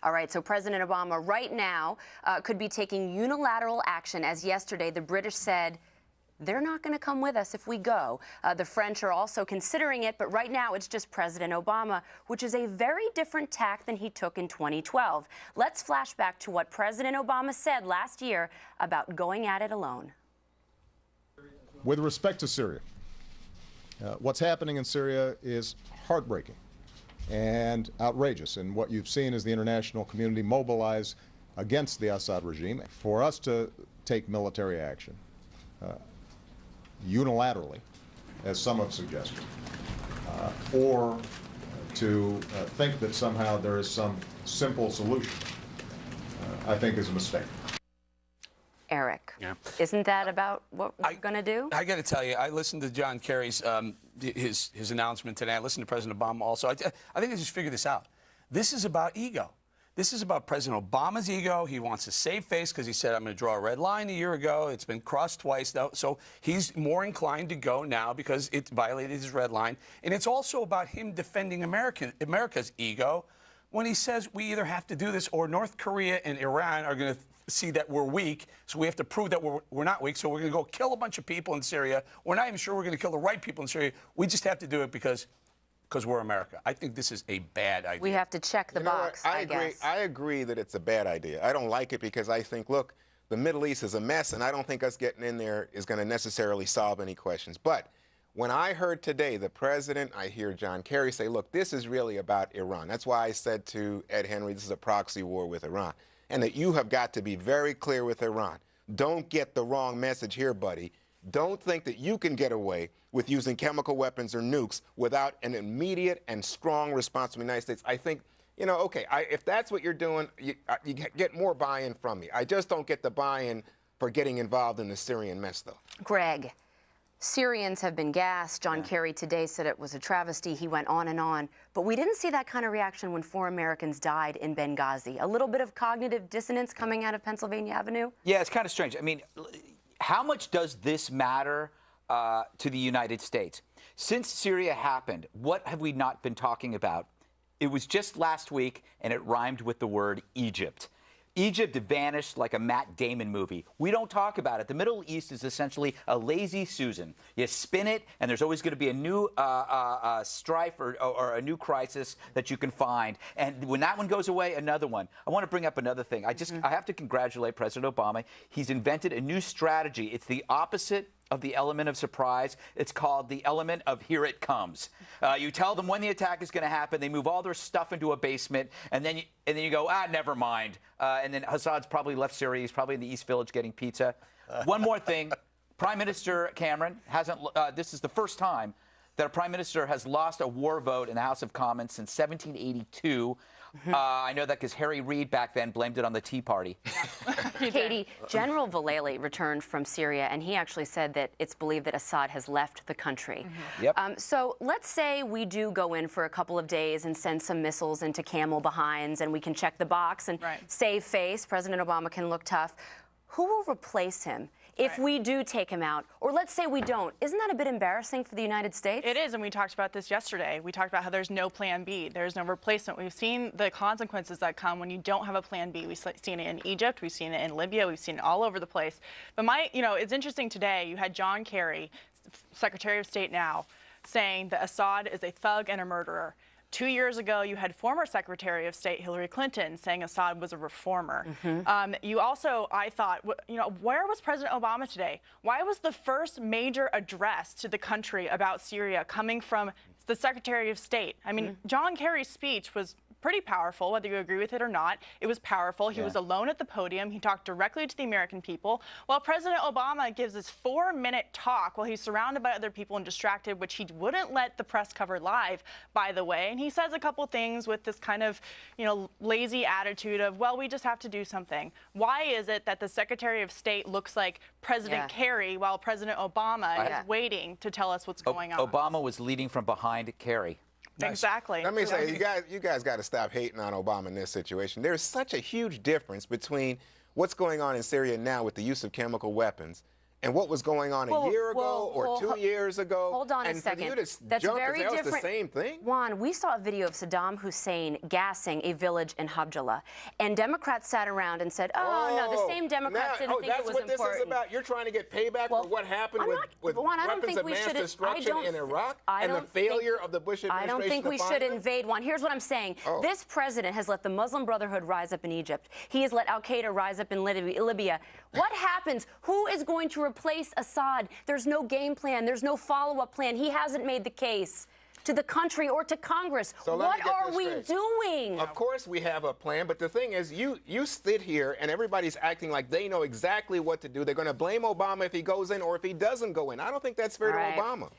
All right, so President Obama right now could be taking unilateral action, as yesterday the British said they're not going to come with us if we go. The French are also considering it, but right now it's just President Obama, which is a very different tack than he took in 2012. Let's flash back to what President Obama said last year about going at it alone. With respect to Syria, what's happening in Syria is heartbreaking and outrageous, and what you've seen is the international community mobilize against the Assad regime. For us to take military action unilaterally, as some have suggested, or to think that somehow there is some simple solution, I think is a mistake. Eric, isn't that about what we're going to do? I got to tell you, I listened to John Kerry's his announcement today. I listened to President Obama also. I think I just figured this out. This is about ego. This is about President Obama's ego. He wants to save face because he said, I'm going to draw a red line a year ago. It's been crossed twice now. So he's more inclined to go now because it violated his red line. And it's also about him defending America's ego when he says we either have to do this or North Korea and Iran are going to see that we're weak, so we have to prove that we're not weak, so we're going to go kill a bunch of people in Syria. We're not even sure we're going to kill the right people in Syria. We just have to do it because we're America. I think this is a bad idea. We have to check the box, I guess. I agree that it's a bad idea. I don't like it because I think, look, the Middle East is a mess, and I don't think us getting in there is going to necessarily solve any questions. But when I heard today the president, I hear John Kerry say, look, this is really about Iran. That's why I said to Ed Henry, this is a proxy war with Iran. And that you have got to be very clear with Iran. Don't get the wrong message here, buddy. Don't think that you can get away with using chemical weapons or nukes without an immediate and strong response from the United States. I think, you know, okay, if that's what you're doing, you get more buy-in from me. I just don't get the buy-in for getting involved in the Syrian mess, though. Greg, Syrians have been gassed. John Kerry today said it was a travesty. He went on and on. But we didn't see that kind of reaction when 4 Americans died in Benghazi. A little bit of cognitive dissonance coming out of Pennsylvania Avenue? Yeah, it's kind of strange. I mean, how much does this matter to the United States? Since Syria happened, what have we not been talking about? It was just last week, and it rhymed with the word Egypt. Egypt vanished like a Matt Damon movie. We don't talk about it. The Middle East is essentially a lazy Susan. You spin it, and there's always going to be a new strife or a new crisis that you can find. And when that one goes away, another one. I want to bring up another thing. I have to congratulate President Obama. He's invented a new strategy. It's the opposite of the element of surprise. It's called the element of here it comes. You tell them when the attack is going to happen. They move all their stuff into a basement, and then you go, never mind. And then Assad's probably left Syria. He's probably in the East Village getting pizza. One more thing. Prime Minister Cameron hasn't. This is the first time that a prime minister has lost a war vote in the House of Commons since 1782. I know that because Harry Reid back then blamed it on the Tea Party. Katie, General Vallely returned from Syria, and he actually said that it's believed that Assad has left the country. So let's say we do go in for a couple of days and send some missiles into camel behinds, and we can check the box and save face. President Obama can look tough. Who will replace him if we do take him out? Or let's say we don't. Isn't that a bit embarrassing for the United States? It is, and we talked about this yesterday. We talked about how there's no plan B. There's no replacement. We've seen the consequences that come when you don't have a plan B. We've seen it in Egypt. We've seen it in Libya. We've seen it all over the place. But it's interesting today. You had John Kerry, Secretary of State now, saying that Assad is a thug and a murderer. 2 years ago, you had former Secretary of State Hillary Clinton saying Assad was a reformer. You also, I thought, where was President Obama today? Why was the first major address to the country about Syria coming from the Secretary of State? I mean, John Kerry's speech was pretty powerful, whether you agree with it or not. It was powerful. He was alone at the podium. He talked directly to the American people. While President Obama gives this 4-minute talk while he's surrounded by other people and distracted, which he wouldn't let the press cover live, by the way. And he says a couple things with this kind of, lazy attitude of, well, we just have to do something. Why is it that the Secretary of State looks like President Kerry while President Obama is waiting to tell us what's going on? Obama was leading from behind Kerry. Exactly. Let me say, you guys got to stop hating on Obama in this situation. There's such a huge difference between what's going on in Syria now with the use of chemical weapons and what was going on a year ago or 2 years ago. Hold on and a second. For you to That's jump very and say, different. It's the same thing. Juan, we saw a video of Saddam Hussein gassing a village in Habjala, and Democrats sat around and said, "Oh no, the same Democrats didn't think it was important." That's what this is about. You're trying to get payback for what happened with Juan, weapons of mass destruction in Iraq and the failure of the Bush administration. I don't think we should invade. Juan, here's what I'm saying. This president has let the Muslim Brotherhood rise up in Egypt. He has let Al Qaeda rise up in Libya. What happens? Who is going to replace Assad? There's no game plan. There's no follow-up plan. He hasn't made the case to the country or to Congress. So what are we doing? Of course we have a plan, but the thing is, you sit here and everybody's acting like they know exactly what to do. They're going to blame Obama if he goes in or if he doesn't go in. I don't think that's fair to Obama.